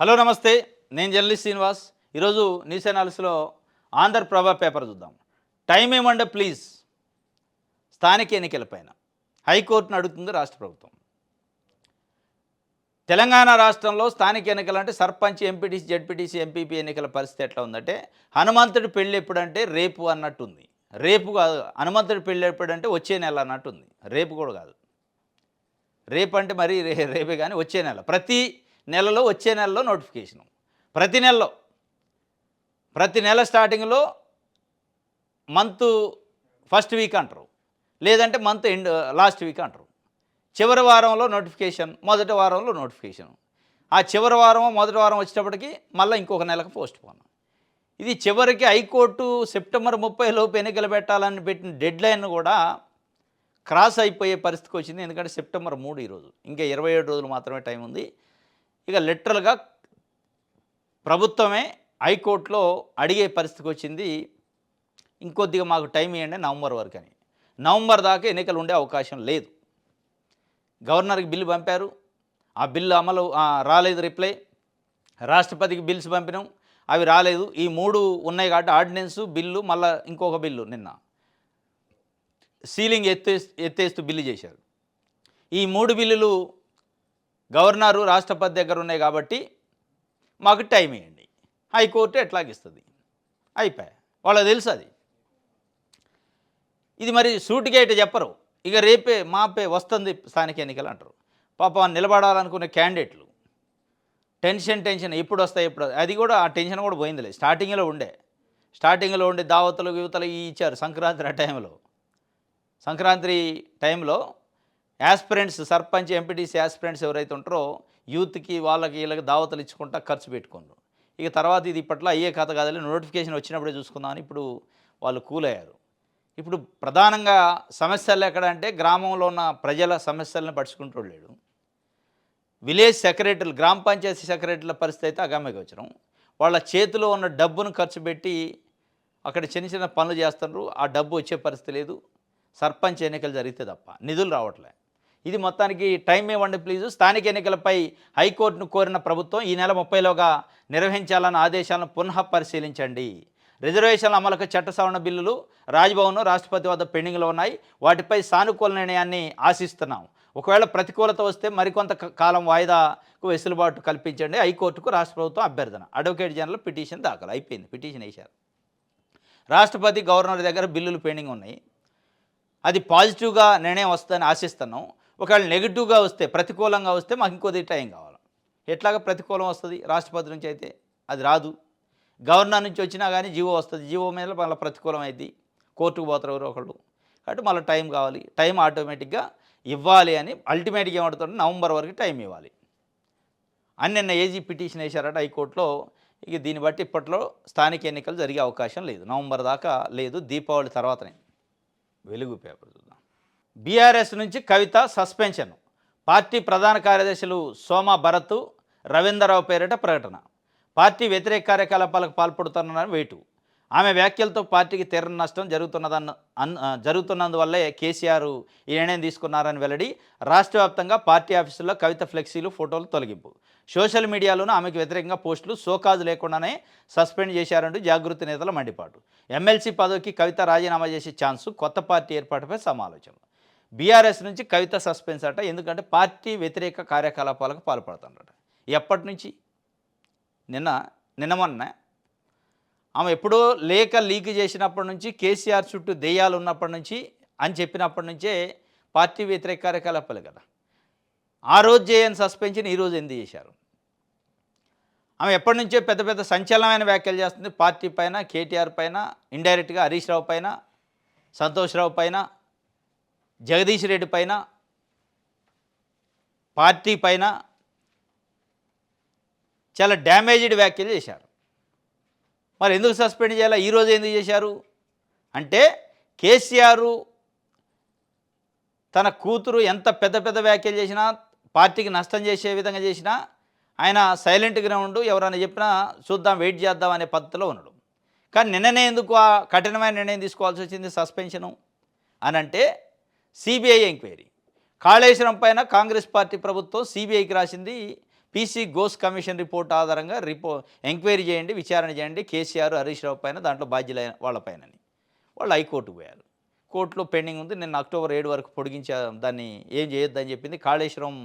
Hello నమస్తే, నేను journalist Srinivas. ఈరోజు న్యూస్ అనాలిసిస్లో ఆంధ్రప్రభ పేపర్ చూద్దాం. టైం ఏమంటే ప్లీజ్, స్థానిక ఎన్నికలపైన హైకోర్టును అడుగుతుంది రాష్ట్ర ప్రభుత్వం. తెలంగాణ రాష్ట్రంలో స్థానిక ఎన్నికలు అంటే సర్పంచ్, ఎంపీటీసీ, జెడ్పీటీసీ, ఎంపీపీ ఎన్నికల పరిస్థితి ఎట్లా ఉందంటే, హనుమంతుడి పెళ్ళి ఎప్పుడంటే రేపు అన్నట్టుంది. రేపు కాదు, హనుమంతుడి పెళ్ళి ఎప్పుడంటే వచ్చే నెల అన్నట్టుంది. రేపు కూడా కాదు, రేపు అంటే మరీ రేపే కానీ వచ్చే నెల. ప్రతి నెలలో వచ్చే నెలలో నోటిఫికేషను. ప్రతి నెలలో, ప్రతి నెల స్టార్టింగ్లో మంత్ ఫస్ట్ వీక్ అంటారు, లేదంటే మంత్ ఎండ్ లాస్ట్ వీక్ అంటారు. చివరి వారంలో నోటిఫికేషన్, మొదటి వారంలో నోటిఫికేషన్. ఆ చివరి వారం మొదటి వారం వచ్చేటప్పటికి మళ్ళీ ఇంకొక నెలకు పోస్ట్ పోన్. ఇది చివరికి హైకోర్టు సెప్టెంబర్ 30 లోపు ఎన్నికలు పెట్టాలని పెట్టిన డెడ్ లైన్ కూడా క్రాస్ అయిపోయే పరిస్థితికి వచ్చింది. ఎందుకంటే సెప్టెంబర్ 3 ఈరోజు, ఇంకా 27 రోజులు మాత్రమే టైం ఉంది. ఇక లిటరల్గా ప్రభుత్వమే హైకోర్టులో అడిగే పరిస్థితికి వచ్చింది, ఇంకొద్దిగా మాకు టైం ఇవ్వండి నవంబర్ వరకు అని. నవంబర్ దాకా ఎన్నికలు ఉండే అవకాశం లేదు. గవర్నర్కి బిల్లు పంపారు, ఆ బిల్లు అమలు రాలేదు రిప్లై. రాష్ట్రపతికి బిల్స్ పంపినాం, అవి రాలేదు. ఈ 3 ఉన్నాయి కాబట్టి ఆర్డినెన్సు, బిల్లు, మళ్ళీ ఇంకొక బిల్లు నిన్న సీలింగ్ ఎత్తేస్తూ బిల్లు చేశారు. ఈ 3 బిల్లులు గవర్నరు, రాష్ట్రపతి దగ్గర ఉన్నాయి కాబట్టి మాకు టైం ఇవ్వండి. హైకోర్టు ఎట్లాగిస్తుంది, అయిపోయా, వాళ్ళకి తెలుసు అది. ఇది మరి సూటిగా అయితే చెప్పరు. ఇక రేపే మాపే వస్తుంది స్థానిక ఎన్నికలు అంటారు. పాపం నిలబడాలనుకునే క్యాండిడేట్లు టెన్షన్ ఎప్పుడు వస్తాయి, ఎప్పుడు, అది కూడా ఆ టెన్షన్ కూడా పోయిందిలే. స్టార్టింగ్లో ఉండే దావతులు యువతలు ఇచ్చారు సంక్రాంతి టైంలో యాస్పిరెంట్స్, సర్పంచ్, ఎంపీటీసీ యాస్పిరెంట్స్ ఎవరైతే ఉంటారో యూత్కి వాళ్ళకి వీళ్ళకి దావతలు ఇచ్చుకుంటా ఖర్చు పెట్టుకున్నారు. ఇక తర్వాత ఇది ఇప్పట్లో అయ్యే కథ కాదని నోటిఫికేషన్ వచ్చినప్పుడే చూసుకుందామని ఇప్పుడు వాళ్ళు కూల్ అయ్యారు. ఇప్పుడు ప్రధానంగా సమస్యలు ఎక్కడ అంటే, గ్రామంలో ఉన్న ప్రజల సమస్యలను పట్టించుకుంటూ లేడు. విలేజ్ సెక్రటరీలు, గ్రామ పంచాయతీ సెక్రటరీల పరిస్థితి అయితే అగమ్యగోచరం. వాళ్ళ చేతిలో ఉన్న డబ్బును ఖర్చు పెట్టి అక్కడ చిన్న పనులు చేస్తున్నారు. ఆ డబ్బు వచ్చే పరిస్థితి లేదు. సర్పంచ్ ఎన్నికలు జరిగితే తప్ప నిధులు రావట్లే. ఇది మొత్తానికి టైం ఇవ్వండి ప్లీజు. స్థానిక ఎన్నికలపై హైకోర్టును కోరిన ప్రభుత్వం ఈ నెల 30లోగా నిర్వహించాలన్న ఆదేశాలను పునః పరిశీలించండి. రిజర్వేషన్ల అమలుకు చట్ట సవరణ బిల్లులు రాజ్భవన్, రాష్ట్రపతి వద్ద పెండింగ్లో ఉన్నాయి. వాటిపై సానుకూల నిర్ణయాన్ని ఆశిస్తున్నాం. ఒకవేళ ప్రతికూలత వస్తే మరికొంత కాలం వాయిదాకు వెసులుబాటు కల్పించండి. హైకోర్టుకు రాష్ట్ర ప్రభుత్వం అభ్యర్థన. అడ్వకేట్ జనరల్ పిటిషన్ దాఖలు అయిపోయింది, పిటిషన్ వేశారు. రాష్ట్రపతి, గవర్నర్ దగ్గర బిల్లులు పెండింగ్ ఉన్నాయి. అది పాజిటివ్గా నిర్ణయం వస్తుందని ఆశిస్తున్నాం. ఒకవేళ నెగిటివ్గా వస్తే, ప్రతికూలంగా వస్తే మాకు ఇంకొద్ది టైం కావాలి. ఎట్లాగా ప్రతికూలం వస్తుంది? రాష్ట్రపతి నుంచి అయితే అది రాదు. గవర్నర్ నుంచి వచ్చినా కానీ జీవో వస్తుంది. జీవో మీద మళ్ళీ ప్రతికూలం అయింది, కోర్టుకు పోతారు ఎవరో ఒకళ్ళు. కాబట్టి మళ్ళీ టైం కావాలి. టైం ఆటోమేటిక్గా ఇవ్వాలి అని అల్టిమేట్గా ఏమడుతుంటే నవంబర్ వరకు టైం ఇవ్వాలి అని నిన్న ఏజీ పిటిషన్ వేశారట హైకోర్టులో. ఇక దీన్ని బట్టి ఇప్పట్లో స్థానిక ఎన్నికలు జరిగే అవకాశం లేదు, నవంబర్ దాకా లేదు. దీపావళి తర్వాతనే. వెలుగు పేపర్ చూద్దాం. బీఆర్ఎస్ నుంచి కవిత సస్పెన్షన్. పార్టీ ప్రధాన కార్యదర్శులు సోమ భరత్, రవీంద్రరావు పేరిట ప్రకటన. పార్టీ వ్యతిరేక కార్యకలాపాలకు పాల్పడుతున్నారని వేటు. ఆమె వ్యాఖ్యలతో పార్టీకి తీవ్ర నష్టం జరుగుతున్నందువల్లే కేసీఆర్ ఈ నిర్ణయం తీసుకున్నారని వెల్లడి. రాష్ట్ర వ్యాప్తంగా పార్టీ ఆఫీసుల్లో కవిత ఫ్లెక్సీలు, ఫోటోలు తొలగింపు. సోషల్ మీడియాలోనూ ఆమెకు వ్యతిరేకంగా పోస్టులు, సోకాజు లేకుండానే సస్పెండ్ చేశారంటూ జాగృతి నేతల మండిపాటు. ఎమ్మెల్సీ పదవికి కవిత రాజీనామా చేసే ఛాన్సు, కొత్త పార్టీ ఏర్పాటుపై సమాలోచనలు. బీఆర్ఎస్ నుంచి కవిత సస్పెన్స్ అట. ఎందుకంటే పార్టీ వ్యతిరేక కార్యకలాపాలకు పాల్పడుతుందట. ఎప్పటి నుంచి? నిన్న మొన్న ఆమె ఎప్పుడో లేఖ లీక్ చేసినప్పటి నుంచి, కేసీఆర్ చుట్టూ దెయ్యాలు ఉన్నప్పటి నుంచి అని చెప్పినప్పటి నుంచే పార్టీ వ్యతిరేక కార్యకలాపాలు కదా. ఆ రోజు చేయని సస్పెన్షన్ ఈరోజు ఎందుకు చేశారు? ఆమె ఎప్పటి నుంచే పెద్ద పెద్ద సంచలనమైన వ్యాఖ్యలు చేస్తుంది పార్టీ పైన, కేటీఆర్ పైన, ఇండైరెక్ట్గా హరీష్ రావు పైన, సంతోష్ రావు పైన, జగదీష్ రెడ్డి పైన, పార్టీ పైన చాలా డ్యామేజ్డ్ వ్యాఖ్యలు చేశారు. మరి ఎందుకు సస్పెండ్ చేయాలా? ఈరోజు ఎందుకు చేశారు అంటే, కేసీఆర్ తన కూతురు ఎంత పెద్ద పెద్ద వ్యాఖ్యలు చేసినా, పార్టీకి నష్టం చేసే విధంగా చేసినా ఆయన సైలెంట్గానే ఉండు, ఎవరైనా చెప్పినా చూద్దాం, వెయిట్ చేద్దాం అనే పద్ధతిలో ఉన్నాడు. కానీ నిన్ననే ఎందుకు ఆ కఠినమైన నిర్ణయం తీసుకోవాల్సి వచ్చింది, సస్పెన్షను అని అంటే, సిబిఐ ఎంక్వైరీ. కాళేశ్వరం పైన కాంగ్రెస్ పార్టీ ప్రభుత్వం సిబిఐకి రాసింది పీసీ ఘోష్ కమిషన్ రిపోర్ట్ ఆధారంగా ఎంక్వైరీ చేయండి, విచారణ చేయండి కేసీఆర్, హరీష్ రావు పైన, దాంట్లో బాధ్యులైన వాళ్ళపైనని. వాళ్ళు హైకోర్టుకు పోయారు. కోర్టులో పెండింగ్ ఉంది. నిన్న అక్టోబర్ 7 వరకు పొడిగించా, దాన్ని ఏం చేయొద్దని చెప్పింది. కాళేశ్వరం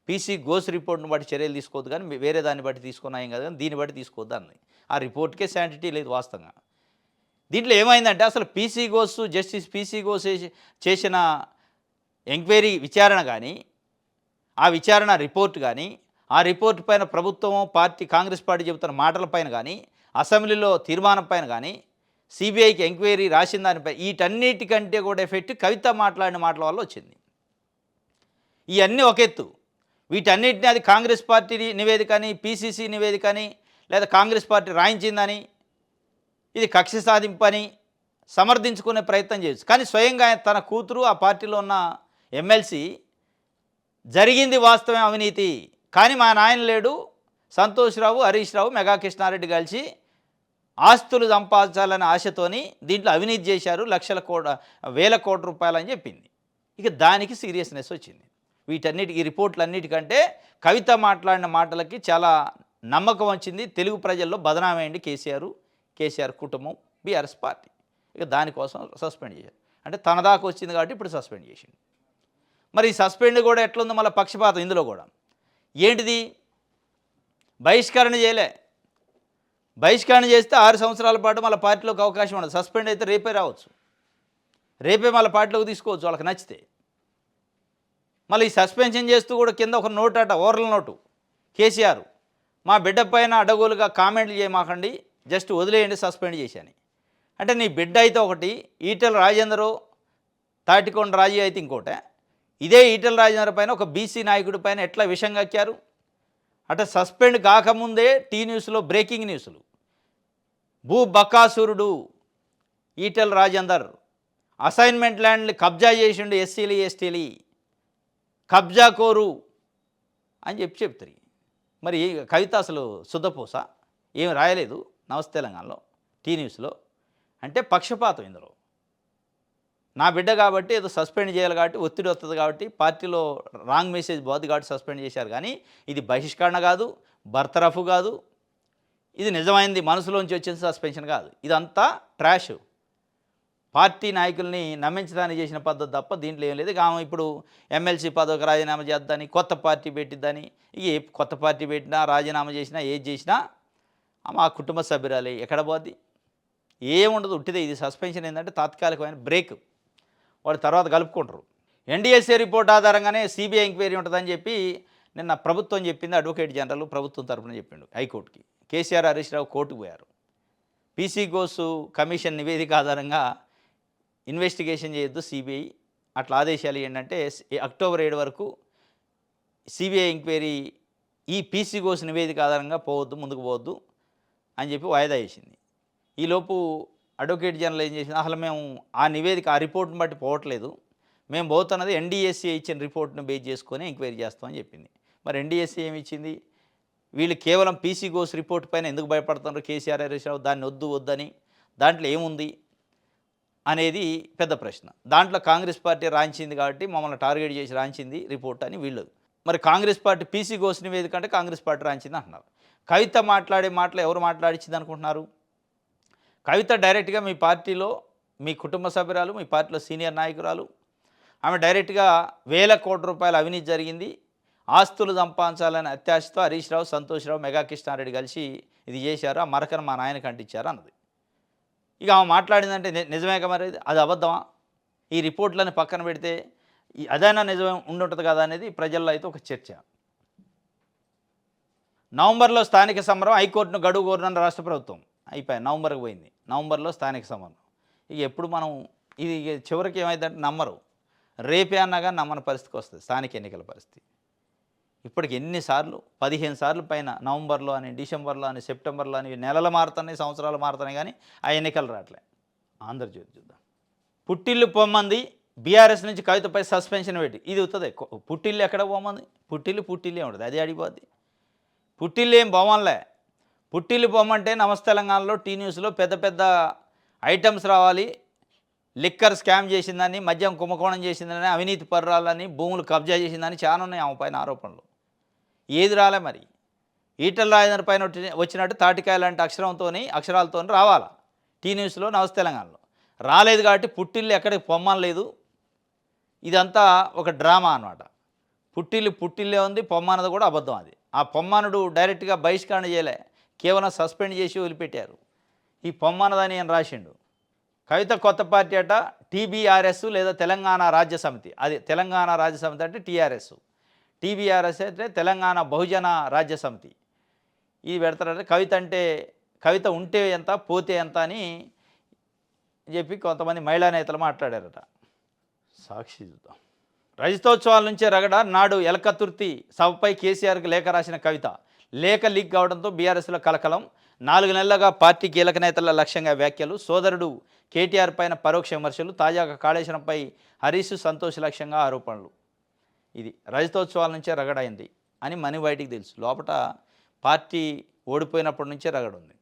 పీసీ ఘోష్ రిపోర్ట్ని బట్టి చర్యలు తీసుకోవద్దు కానీ వేరే దాన్ని బట్టి తీసుకున్నా ఏం కాదు కానీ దీన్ని బట్టి తీసుకోవద్దు అన్నది. ఆ రిపోర్ట్కే శాంటిటీ లేదు వాస్తవంగా. దీంట్లో ఏమైందంటే అసలు PC Ghosh, justice PC Ghosh చేసిన ఎంక్వైరీ విచారణ కానీ, ఆ విచారణ రిపోర్ట్ కానీ, ఆ రిపోర్ట్ పైన ప్రభుత్వం, పార్టీ, కాంగ్రెస్ పార్టీ చెబుతున్న మాటల పైన కానీ, అసెంబ్లీలో తీర్మానం పైన కానీ, సిబిఐకి ఎంక్వైరీ రాసిన దానిపై, వీటన్నిటికంటే కూడా ఎఫెక్ట్ కవిత మాట్లాడిన మాటల వల్ల వచ్చింది. ఇవన్నీ ఒక ఎత్తు. వీటన్నిటిని అది కాంగ్రెస్ పార్టీ నివేదికని, పీసీసీ నివేదికని, లేదా కాంగ్రెస్ పార్టీ రాయించిందని, ఇది కక్ష సాధింపని సమర్థించుకునే ప్రయత్నం చేయొచ్చు. కానీ స్వయంగా తన కూతురు, ఆ పార్టీలో ఉన్న ఎమ్మెల్సీ జరిగింది వాస్తవమే అవినీతి, కానీ మా నాయన లేడు, సంతోష్ రావు, హరీష్ రావు, మెగా కృష్ణారెడ్డి కలిసి ఆస్తులు సంపాదించాలనే ఆశతోని దీంట్లో అవినీతి చేశారు, వేల కోట్ల రూపాయలు అని చెప్పింది. ఇక దానికి సీరియస్నెస్ వచ్చింది. ఈ రిపోర్ట్లన్నిటికంటే కవిత మాట్లాడిన మాటలకి చాలా నమ్మకం వచ్చింది. తెలుగు ప్రజల్లో బదనామైంది కేసీఆర్ కుటుంబం, బీఆర్ఎస్ పార్టీ. ఇక దానికోసం సస్పెండ్ చేశారు. అంటే తన దాకా వచ్చింది కాబట్టి ఇప్పుడు సస్పెండ్ చేసింది. మరి ఈ సస్పెండ్ కూడా ఎట్లుందో మళ్ళీ పక్షపాతం ఇందులో కూడా. ఏంటిది? బహిష్కరణ చేయలే. బహిష్కరణ చేస్తే 6 సంవత్సరాల పాటు మళ్ళీ పార్టీలోకి అవకాశం ఉండదు. సస్పెండ్ అయితే రేపే రావచ్చు, రేపే మళ్ళీ పార్టీలోకి తీసుకోవచ్చు వాళ్ళకి నచ్చితే. మళ్ళీ ఈ సస్పెన్షన్ చేస్తూ కూడా కింద ఒక నోట్ అట, ఓరల్ నోటు, కేసీఆర్ మా బిడ్డ పైన అడ్డగోలుగా కామెంట్లు చేయమాకండి, జస్ట్ వదిలేయండి, సస్పెండ్ చేశాను. అంటే నీ బిడ్డ అయితే ఒకటి, ఈటెల రాజేందరు, తాటికొండ రాజీ అయితే ఇంకోటే. ఇదే ఈటెల రాజేందర్ పైన ఒక బీసీ నాయకుడి పైన ఎట్లా విషం కక్కారు. అంటే సస్పెండ్ కాకముందే టీ న్యూస్లో బ్రేకింగ్ న్యూస్లు, భూ బకాసురుడు ఈటెల రాజేందర్ అసైన్మెంట్ ల్యాండ్లు కబ్జా చేసిండు, ఎస్సీలు ఎస్టీలు కబ్జా కోరు అని చెప్తారు. మరి కవిత అసలు శుద్ధపూస ఏం రాయలేదు నమస్తే తెలంగాణలో టీ న్యూస్లో. అంటే పక్షపాతం ఇందులో. నా బిడ్డ కాబట్టి ఏదో సస్పెండ్ చేయాలి కాబట్టి, ఒత్తిడి వస్తుంది కాబట్టి, పార్టీలో రాంగ్ మెసేజ్ పోదు కాబట్టి సస్పెండ్ చేశారు. కానీ ఇది బహిష్కరణ కాదు, బర్తరఫ్ కాదు, ఇది నిజమైంది మనసులోంచి వచ్చిన సస్పెన్షన్ కాదు. ఇదంతా ట్రాష్, పార్టీ నాయకుల్ని నమ్మించడానికి చేసిన పద్ధతి తప్ప దీంట్లో ఏం లేదు. ఆమె ఇప్పుడు ఎమ్మెల్సీ పదవికి రాజీనామా చేద్దని, కొత్త పార్టీ పెట్టిద్దని, ఇక ఏ కొత్త పార్టీ పెట్టినా, రాజీనామా చేసినా, ఏది చేసినా మా కుటుంబ సభ్యురాలే, ఎక్కడ పోద్ది? ఏముండదు, ఉట్టిదే. ఇది సస్పెన్షన్ ఏంటంటే తాత్కాలికమైన బ్రేక్, వాళ్ళు తర్వాత కలుపుకుంటారు. ఎన్డీఎస్ఏ రిపోర్ట్ ఆధారంగానే సిబిఐ ఎంక్వైరీ ఉంటుందని చెప్పి నిన్న ప్రభుత్వం చెప్పింది. అడ్వకేట్ జనరల్ ప్రభుత్వం తరఫున చెప్పిండు హైకోర్టుకి. కేసీఆర్, హరీష్ రావు కోర్టుకు పోయారు. పీసీ ఘోష్ కమిషన్ నివేదిక ఆధారంగా ఇన్వెస్టిగేషన్ చేయొద్దు సిబిఐ, అట్లా ఆదేశాలు ఏంటంటే అక్టోబర్ 7 వరకు సిబిఐ ఎంక్వైరీ ఈ పీసీ ఘోష్ నివేదిక ఆధారంగా ముందుకు పోవద్దు అని చెప్పి వాయిదా వేసింది. ఈలోపు అడ్వకేట్ జనరల్ ఏం చేసింది, అసలు మేము ఆ నివేదిక, ఆ రిపోర్ట్ని బట్టి పోవట్లేదు, మేము పోతున్నది ఎన్డీఎస్సీ ఇచ్చిన రిపోర్ట్ను బేస్ చేసుకొని ఎంక్వైరీ చేస్తామని చెప్పింది. మరి ఎన్డీఎస్సీ ఏమి ఇచ్చింది? వీళ్ళు కేవలం పీసీ ఘోష్ రిపోర్ట్ పైన ఎందుకు భయపడుతున్నారు కేసీఆర్, హరీష్ రావు, దాన్ని వద్దని, దాంట్లో ఏముంది అనేది పెద్ద ప్రశ్న. దాంట్లో కాంగ్రెస్ పార్టీ రాయించింది కాబట్టి మమ్మల్ని టార్గెట్ చేసి రాయించింది రిపోర్ట్ అని వీళ్ళు. మరి కాంగ్రెస్ పార్టీ పీసీ ఘోష్ నివేదిక అంటే కాంగ్రెస్ పార్టీ రాయించింది అంటున్నారు. కవిత మాట్లాడే మాటలు ఎవరు మాట్లాడించింది అనుకుంటున్నారు? కవిత డైరెక్ట్గా మీ పార్టీలో, మీ కుటుంబ సభ్యురాలు, మీ పార్టీలో సీనియర్ నాయకురాలు, ఆమె డైరెక్ట్గా వేల కోట్ల రూపాయల అవినీతి జరిగింది, ఆస్తులు సంపాదించాలని అత్యాశతో హరీష్ రావు, సంతోష్ రావు, మెగా కృష్ణారెడ్డి కలిసి ఇది చేశారు, ఆ మరకను మా నాయనకి అంటించారు అన్నది. ఇక ఆమె మాట్లాడిందంటే నిజమే మరి, అది అబద్ధమా? ఈ రిపోర్ట్లని పక్కన పెడితే అదైనా నిజమే ఉండుంటుంది కదా అనేది ప్రజల్లో అయితే ఒక చర్చ. నవంబర్లో స్థానిక సమరం, హైకోర్టును గడువు కోరిన రాష్ట్ర ప్రభుత్వం. అయిపోయి నవంబర్కి పోయింది. నవంబర్లో స్థానిక సమరం. ఇక ఎప్పుడు మనం ఇది చివరికి ఏమైందంటే నమ్మరు, రేపే అన్నా కానీ నమ్మని పరిస్థితికి వస్తుంది స్థానిక ఎన్నికల పరిస్థితి. ఇప్పటికి ఎన్నిసార్లు, 15 సార్లు పైన, నవంబర్లో అని, డిసెంబర్లో అని, సెప్టెంబర్లో అని, నెలలు మారుతున్నాయి, సంవత్సరాలు మారుతున్నాయి, కానీ ఆ ఎన్నికలు రావట్లే. ఆంధ్రజ్యోతి చూద్దాం. పుట్టిల్లు పొమ్మంది, బీఆర్ఎస్ నుంచి కవితపై సస్పెన్షన్ పెట్టి. ఇది అవుతుంది. పుట్టిల్లు ఎక్కడ పోమంది? పుట్టిల్లే ఉంటుంది, అది అడిగిపోద్ది. పుట్టిల్లు ఏం పోమనిలే. పుట్టిల్లు పొమ్మంటే నమస్తే తెలంగాణలో టీ న్యూస్లో పెద్ద పెద్ద ఐటమ్స్ రావాలి, లిక్కర్ స్కామ్ చేసిందని, మద్యం కుంభకోణం చేసిందని, అవినీతి పర్రాలని, భూములు కబ్జా చేసిందని చాలా ఉన్నాయి ఆమె పైన ఆరోపణలు. ఏది రాలే మరి. ఈటల రాజేందర్ పైన వచ్చినట్టు తాటికాయ లాంటి అక్షరాలతో రావాలా టీ న్యూస్లో నమస్తే తెలంగాణలో. రాలేదు కాబట్టి పుట్టిల్లు ఎక్కడికి పొమ్మనలేదు. ఇదంతా ఒక డ్రామా అన్నమాట. పుట్టిల్లే ఉంది, పొమ్మన్నది కూడా అబద్ధం. అది ఆ పొమ్మనుడు డైరెక్ట్గా బహిష్కరణ చేయలే, కేవలం సస్పెండ్ చేసి వదిలిపెట్టారు. ఈ పొమ్మన్నదని ఆయన రాసిండు. కవిత కొత్త పార్టీ అట, టీబీఆర్ఎస్ లేదా తెలంగాణ రాజ్య సమితి. అది తెలంగాణ రాజ్య సమితి అంటే టీఆర్ఎస్, టీబీఆర్ఎస్ అయితే తెలంగాణ బహుజన రాజ్య సమితి. ఇది పెడతారంటే కవిత ఉంటే ఎంత పోతే ఎంత అని చెప్పి కొంతమంది మహిళా నేతలు మాట్లాడారట. సాక్షి చూద్దాం. రజతోత్సవాల నుంచే రగడ, నాడు ఎలకతుర్తి సభపై కేసీఆర్కి లేఖ రాసిన కవిత. లేఖ లీక్ కావడంతో బీఆర్ఎస్లో కలకలం. 4 నెలలుగా పార్టీ కీలక నేతల లక్ష్యంగా వ్యాఖ్యలు. సోదరుడు కేటీఆర్ పైన పరోక్ష విమర్శలు. తాజాగా కాళేశ్వరంపై హరీష్ సంతోష్ లక్ష్యంగా ఆరోపణలు. ఇది రజతోత్సవాల నుంచే రగడైంది అని మనీ బయటికి తెలుసు. లోపల పార్టీ ఓడిపోయినప్పటి నుంచే రగడుంది.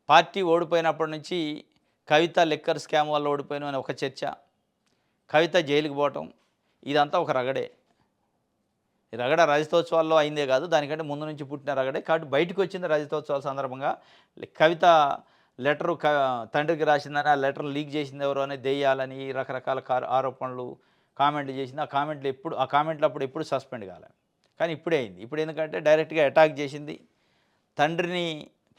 పార్టీ ఓడిపోయినప్పటి నుంచి కవిత లిక్కర్ స్కామ్ వల్ల ఓడిపోయిన అని ఒక చర్చ, కవిత జైలుకి పోవటం, ఇదంతా ఒక రగడే. రగడ రజతోత్సవాల్లో అయిందే కాదు, దానికంటే ముందు నుంచి పుట్టిన రగడే. కాబట్టి బయటకు వచ్చింది రజతోత్సవాల సందర్భంగా. కవిత లెటరు తండ్రికి రాసిందని, ఆ లెటర్ లీక్ చేసింది ఎవరు అని దెయ్యాలని రకరకాల ఆరోపణలు, కామెంట్లు చేసింది. ఆ కామెంట్లు అప్పుడు ఎప్పుడు సస్పెండ్ కాలే, కానీ ఇప్పుడే అయింది. ఇప్పుడు ఎందుకంటే డైరెక్ట్గా అటాక్ చేసింది, తండ్రిని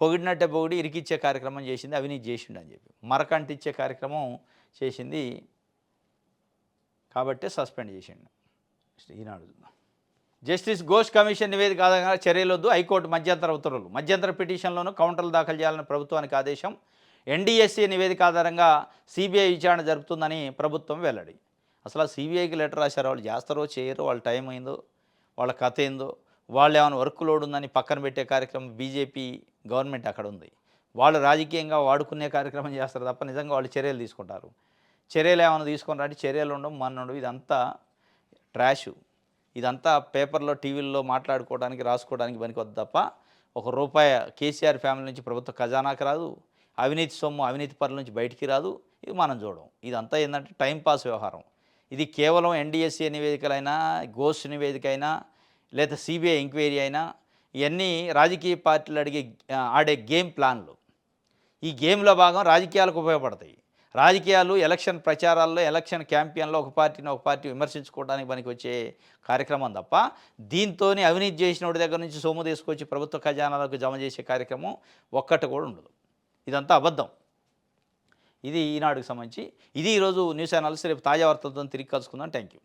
పొగిడినట్టే పొగిడి ఇరికిచ్చే కార్యక్రమం చేసింది, అవినీతి చేసిండు అని చెప్పి మరకంటిచ్చే కార్యక్రమం చేసింది. కాబట్టే సస్పెండ్ చేసిండు. ఈనాడు జస్టిస్ ఘోష్ కమిషన్ నివేదిక ఆధారంగా చర్యలొద్దు, హైకోర్టు మధ్యంతర ఉత్తర్వులు. మధ్యంతర పిటిషన్లోనూ కౌంటర్లు దాఖలు చేయాలని ప్రభుత్వానికి ఆదేశం. ఎన్డీఎస్సీ నివేదిక ఆధారంగా సిబిఐ విచారణ జరుపుతుందని ప్రభుత్వం వెల్లడి. అసలు సిబిఐకి లెటర్ రాశారు, వాళ్ళు చేస్తారో చేయరో, వాళ్ళ టైం అయిందో, వాళ్ళ కథ ఏందో, వాళ్ళు ఏమైనా వర్క్ లోడ్ ఉందని పక్కన పెట్టే కార్యక్రమం బీజేపీ గవర్నమెంట్ అక్కడ ఉంది. వాళ్ళు రాజకీయంగా వాడుకునే కార్యక్రమం చేస్తారు తప్ప నిజంగా వాళ్ళు చర్యలు తీసుకుంటారు. చర్యలు ఏమైనా తీసుకుని రాంటి చర్యలు ఉండవు, మన్నుండు. ఇదంతా ట్రాషు. ఇదంతా పేపర్లో టీవీల్లో మాట్లాడుకోవడానికి రాసుకోవడానికి పనికొద్దు తప్ప ₹1 కేసీఆర్ ఫ్యామిలీ నుంచి ప్రభుత్వ ఖజానాకి రాదు, అవినీతి సొమ్ము అవినీతి పరుల నుంచి బయటికి రాదు. ఇది మనం చూడం. ఇదంతా ఏంటంటే టైంపాస్ వ్యవహారం. ఇది కేవలం ఎన్డీఎస్సీ నివేదికలైనా, ఘోష్ నివేదిక అయినా, లేదా సిబిఐ ఎంక్వైరీ అయినా, ఇవన్నీ రాజకీయ పార్టీలు ఆడే గేమ్ ప్లాన్లు. ఈ గేమ్లో భాగం రాజకీయాలకు ఉపయోగపడతాయి. రాజకీయాలు ఎలక్షన్ ప్రచారాల్లో, ఎలక్షన్ క్యాంపెయిన్లో ఒక పార్టీ విమర్శించుకోవడానికి పనికి వచ్చే కార్యక్రమం తప్ప దీంతోనే అవినీతి చేసినోడి దగ్గర నుంచి సొమ్ము తీసుకొచ్చి ప్రభుత్వ ఖజానాలకు జమ చేసే కార్యక్రమం ఒక్కటి కూడా ఉండదు. ఇదంతా అబద్ధం. ఇది ఈనాడుకు సంబంధించి. ఇది ఈరోజు న్యూస్ అనాలిసిస్. రేపు తాజా వార్తలతో తిరిగి కలుసుకుందాం. Thank you.